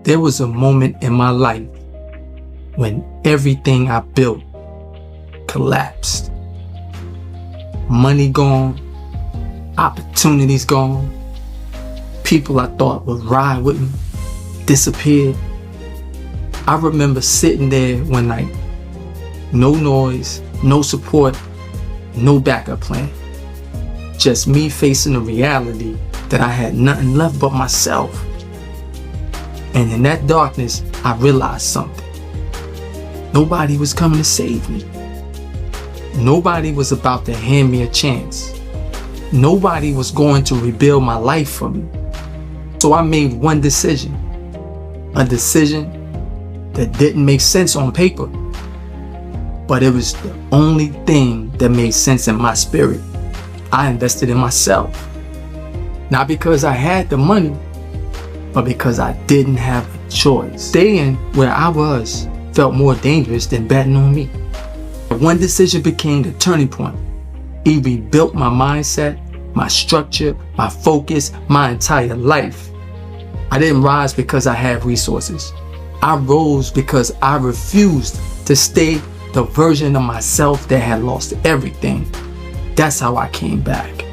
There was a moment in my life when everything I built collapsed. Money gone, opportunities gone, people I thought would ride with me disappeared. I remember sitting there one night, no noise, no support, no backup plan. Just me facing the reality that I had nothing left but myself. And in that darkness, I realized something. Nobody was coming to save me. Nobody was about to hand me a chance. Nobody was going to rebuild my life for me. So I made one decision. A decision that didn't make sense on paper, but it was the only thing that made sense in my spirit. I invested in myself. Not because I had the money, but because I didn't have a choice. Staying where I was felt more dangerous than betting on me. One decision became the turning point. It rebuilt my mindset, my structure, my focus, my entire life. I didn't rise because I had resources. I rose because I refused to stay the version of myself that had lost everything. That's how I came back.